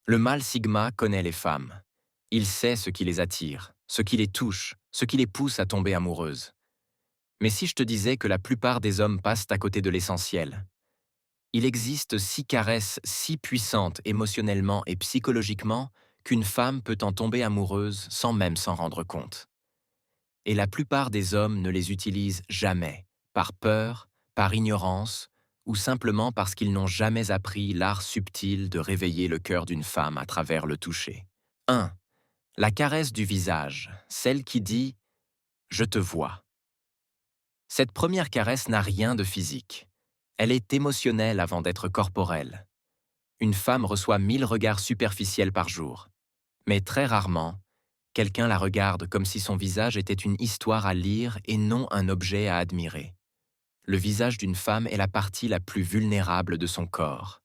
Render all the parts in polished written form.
Le mâle sigma connaît les femmes. Il sait ce qui les attire, ce qui les touche, ce qui les pousse à tomber amoureuses. Mais si je te disais que la plupart des hommes passent à côté de l'essentiel, il existe 6 caresses si puissantes émotionnellement et psychologiquement qu'une femme peut en tomber amoureuse sans même s'en rendre compte. Et la plupart des hommes ne les utilisent jamais, par peur, par ignorance, ou simplement parce qu'ils n'ont jamais appris l'art subtil de réveiller le cœur d'une femme à travers le toucher. 1. La caresse du visage, celle qui dit « je te vois ». Cette première caresse n'a rien de physique. Elle est émotionnelle avant d'être corporelle. Une femme reçoit 1000 regards superficiels par jour. Mais très rarement, quelqu'un la regarde comme si son visage était une histoire à lire et non un objet à admirer. Le visage d'une femme est la partie la plus vulnérable de son corps.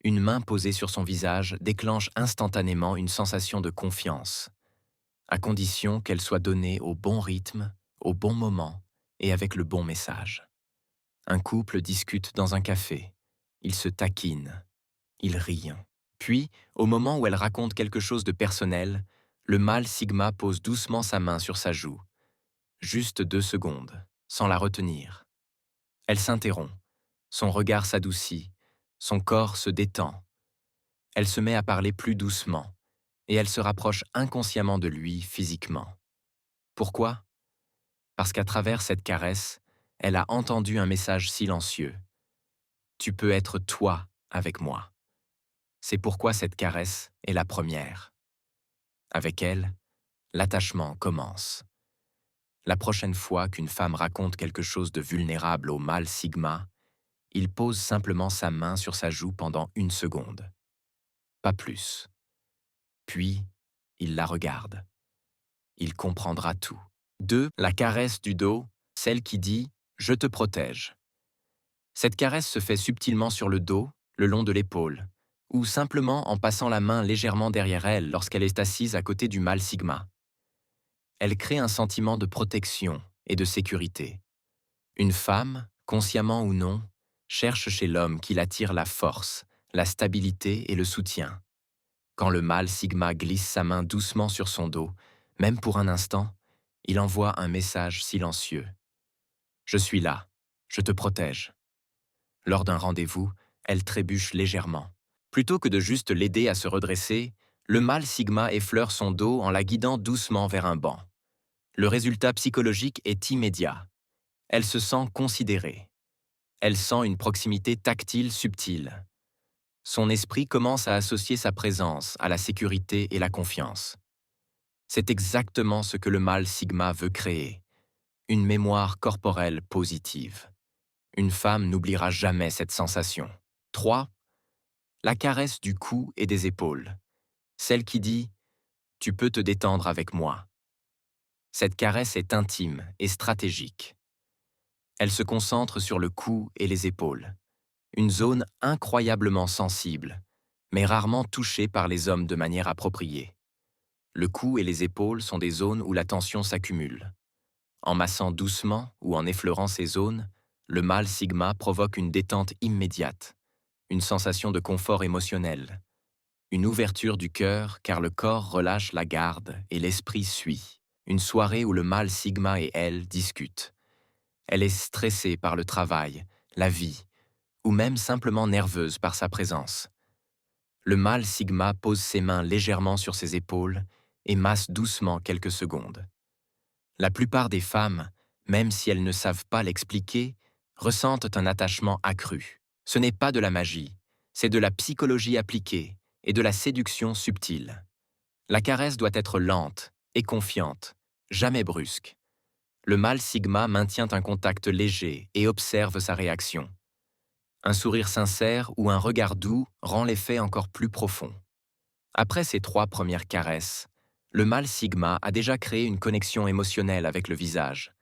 Une main posée sur son visage déclenche instantanément une sensation de confiance, à condition qu'elle soit donnée au bon rythme, au bon moment et avec le bon message. Un couple discute dans un café. Ils se taquinent. Ils rient. Puis, au moment où elle raconte quelque chose de personnel, le mâle sigma pose doucement sa main sur sa joue. Juste 2 secondes, sans la retenir. Elle s'interrompt. Son regard s'adoucit. Son corps se détend. Elle se met à parler plus doucement. Et elle se rapproche inconsciemment de lui physiquement. Pourquoi? Parce qu'à travers cette caresse, elle a entendu un message silencieux. Tu peux être toi avec moi. C'est pourquoi cette caresse est la première. Avec elle, l'attachement commence. La prochaine fois qu'une femme raconte quelque chose de vulnérable au mâle sigma, il pose simplement sa main sur sa joue pendant 1 seconde. Pas plus. Puis, il la regarde. Il comprendra tout. 2. La caresse du dos, celle qui dit « je te protège ». Cette caresse se fait subtilement sur le dos, le long de l'épaule, ou simplement en passant la main légèrement derrière elle lorsqu'elle est assise à côté du mâle sigma. Elle crée un sentiment de protection et de sécurité. Une femme, consciemment ou non, cherche chez l'homme qui l'attire la force, la stabilité et le soutien. Quand le mâle sigma glisse sa main doucement sur son dos, même pour un instant, il envoie un message silencieux. Je suis là, je te protège. Lors d'un rendez-vous, elle trébuche légèrement. Plutôt que de juste l'aider à se redresser, le mâle sigma effleure son dos en la guidant doucement vers un banc. Le résultat psychologique est immédiat. Elle se sent considérée. Elle sent une proximité tactile subtile. Son esprit commence à associer sa présence à la sécurité et la confiance. C'est exactement ce que le mâle sigma veut créer. Une mémoire corporelle positive. Une femme n'oubliera jamais cette sensation. 3. La caresse du cou et des épaules. Celle qui dit « Tu peux te détendre avec moi ». Cette caresse est intime et stratégique. Elle se concentre sur le cou et les épaules. Une zone incroyablement sensible, mais rarement touchée par les hommes de manière appropriée. Le cou et les épaules sont des zones où la tension s'accumule. En massant doucement ou en effleurant ces zones, le mâle sigma provoque une détente immédiate, une sensation de confort émotionnel, une ouverture du cœur car le corps relâche la garde et l'esprit suit. Une soirée où le mâle sigma et elle discutent. Elle est stressée par le travail, la vie, ou même simplement nerveuse par sa présence. Le mâle sigma pose ses mains légèrement sur ses épaules et masse doucement quelques secondes. La plupart des femmes, même si elles ne savent pas l'expliquer, ressentent un attachement accru. Ce n'est pas de la magie, c'est de la psychologie appliquée et de la séduction subtile. La caresse doit être lente et confiante, jamais brusque. Le mâle sigma maintient un contact léger et observe sa réaction. Un sourire sincère ou un regard doux rend l'effet encore plus profond. Après ces 3 premières caresses, le mâle sigma a déjà créé une connexion émotionnelle avec le visage,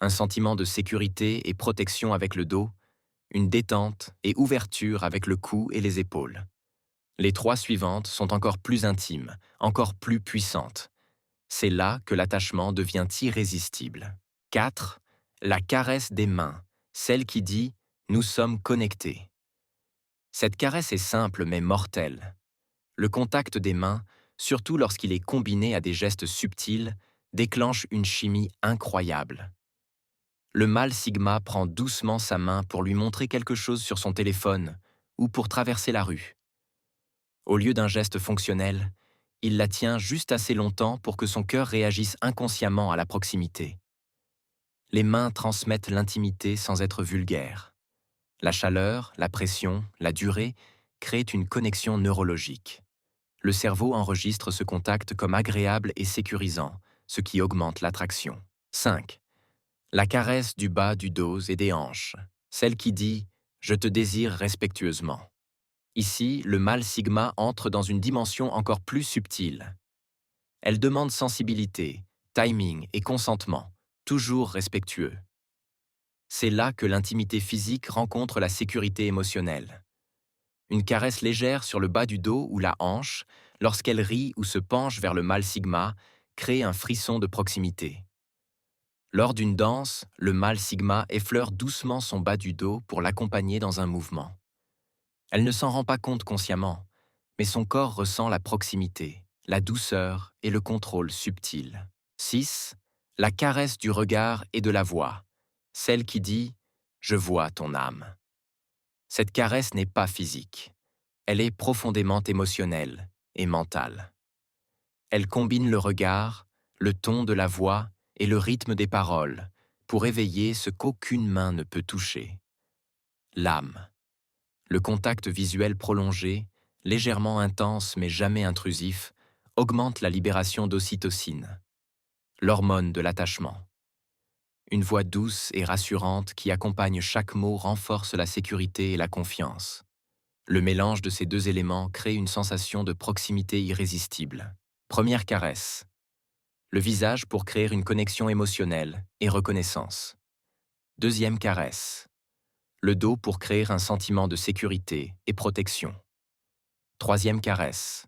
un sentiment de sécurité et protection avec le dos, une détente et ouverture avec le cou et les épaules. Les 3 suivantes sont encore plus intimes, encore plus puissantes. C'est là que l'attachement devient irrésistible. 4. La caresse des mains, celle qui dit « nous sommes connectés ». Cette caresse est simple mais mortelle. Le contact des mains, surtout lorsqu'il est combiné à des gestes subtils, déclenche une chimie incroyable. Le mâle Sigma prend doucement sa main pour lui montrer quelque chose sur son téléphone ou pour traverser la rue. Au lieu d'un geste fonctionnel, il la tient juste assez longtemps pour que son cœur réagisse inconsciemment à la proximité. Les mains transmettent l'intimité sans être vulgaires. La chaleur, la pression, la durée créent une connexion neurologique. Le cerveau enregistre ce contact comme agréable et sécurisant, ce qui augmente l'attraction. 5. La caresse du bas du dos et des hanches, celle qui dit « je te désire respectueusement ». Ici, le mâle Sigma entre dans une dimension encore plus subtile. Elle demande sensibilité, timing et consentement, toujours respectueux. C'est là que l'intimité physique rencontre la sécurité émotionnelle. Une caresse légère sur le bas du dos ou la hanche, lorsqu'elle rit ou se penche vers le mâle Sigma, crée un frisson de proximité. Lors d'une danse, le mâle Sigma effleure doucement son bas du dos pour l'accompagner dans un mouvement. Elle ne s'en rend pas compte consciemment, mais son corps ressent la proximité, la douceur et le contrôle subtil. 6. La caresse du regard et de la voix, celle qui dit « Je vois ton âme ». Cette caresse n'est pas physique. Elle est profondément émotionnelle et mentale. Elle combine le regard, le ton de la voix et le rythme des paroles pour éveiller ce qu'aucune main ne peut toucher. L'âme. Le contact visuel prolongé, légèrement intense mais jamais intrusif, augmente la libération d'ocytocine, l'hormone de l'attachement. Une voix douce et rassurante qui accompagne chaque mot renforce la sécurité et la confiance. Le mélange de ces deux éléments crée une sensation de proximité irrésistible. Première caresse. Le visage pour créer une connexion émotionnelle et reconnaissance. Deuxième caresse. Le dos pour créer un sentiment de sécurité et protection. Troisième caresse.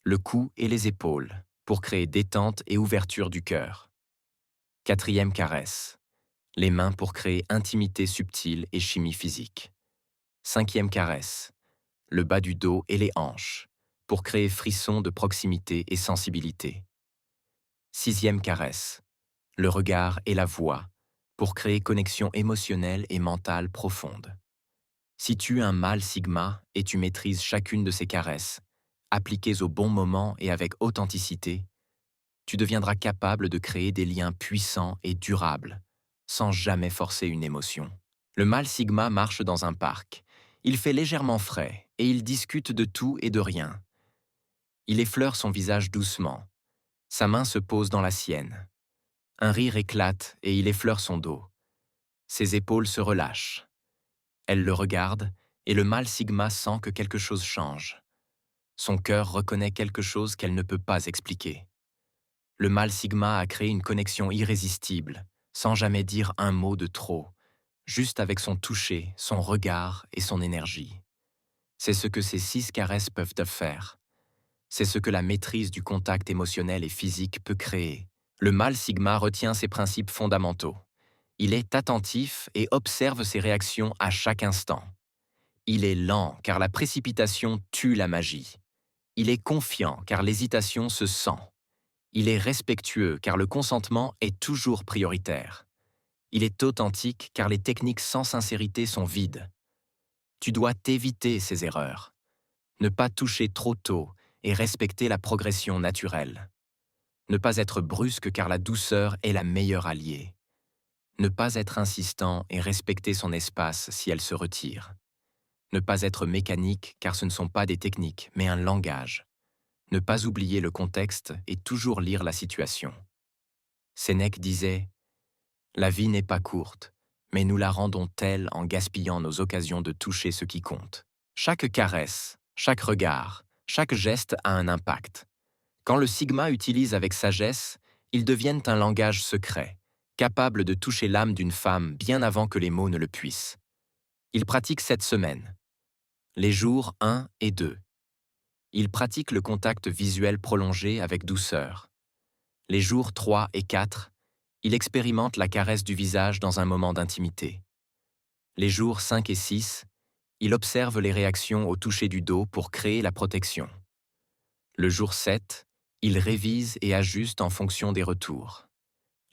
Le cou et les épaules pour créer détente et ouverture du cœur. Quatrième caresse. Les mains pour créer intimité subtile et chimie physique. Cinquième caresse. Le bas du dos et les hanches pour créer frisson de proximité et sensibilité. Sixième caresse. Le regard et la voix pour créer connexion émotionnelle et mentale profonde. Si tu es un mâle Sigma et tu maîtrises chacune de ces caresses, appliquées au bon moment et avec authenticité, tu deviendras capable de créer des liens puissants et durables, sans jamais forcer une émotion. Le mâle Sigma marche dans un parc. Il fait légèrement frais et il discute de tout et de rien. Il effleure son visage doucement. Sa main se pose dans la sienne. Un rire éclate et il effleure son dos. Ses épaules se relâchent. Elle le regarde et le mâle Sigma sent que quelque chose change. Son cœur reconnaît quelque chose qu'elle ne peut pas expliquer. Le mâle Sigma a créé une connexion irrésistible, sans jamais dire un mot de trop, juste avec son toucher, son regard et son énergie. C'est ce que ces 6 caresses peuvent te faire. C'est ce que la maîtrise du contact émotionnel et physique peut créer. Le mâle Sigma retient ses principes fondamentaux. Il est attentif et observe ses réactions à chaque instant. Il est lent car la précipitation tue la magie. Il est confiant car l'hésitation se sent. Il est respectueux car le consentement est toujours prioritaire. Il est authentique car les techniques sans sincérité sont vides. Tu dois t'éviter ces erreurs. Ne pas toucher trop tôt et respecter la progression naturelle. Ne pas être brusque car la douceur est la meilleure alliée. Ne pas être insistant et respecter son espace si elle se retire. Ne pas être mécanique car ce ne sont pas des techniques mais un langage. Ne pas oublier le contexte et toujours lire la situation. Sénèque disait « La vie n'est pas courte, mais nous la rendons telle en gaspillant nos occasions de toucher ce qui compte. » Chaque caresse, chaque regard, chaque geste a un impact. Quand le Sigma utilise avec sagesse, ils deviennent un langage secret, capable de toucher l'âme d'une femme bien avant que les mots ne le puissent. Il pratique 7 semaines. Les jours 1 et 2. Il pratique le contact visuel prolongé avec douceur. Les jours 3 et 4, il expérimente la caresse du visage dans un moment d'intimité. Les jours 5 et 6, il observe les réactions au toucher du dos pour créer la protection. Le jour 7, il révise et ajuste en fonction des retours.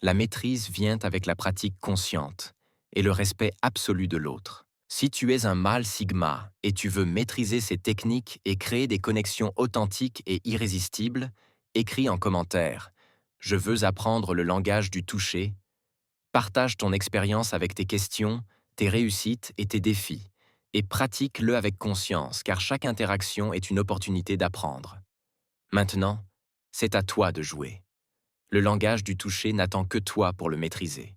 La maîtrise vient avec la pratique consciente et le respect absolu de l'autre. Si tu es un mâle sigma et tu veux maîtriser ces techniques et créer des connexions authentiques et irrésistibles, écris en commentaire « Je veux apprendre le langage du toucher ». Partage ton expérience avec tes questions, tes réussites et tes défis, et pratique-le avec conscience car chaque interaction est une opportunité d'apprendre. Maintenant, c'est à toi de jouer. Le langage du toucher n'attend que toi pour le maîtriser.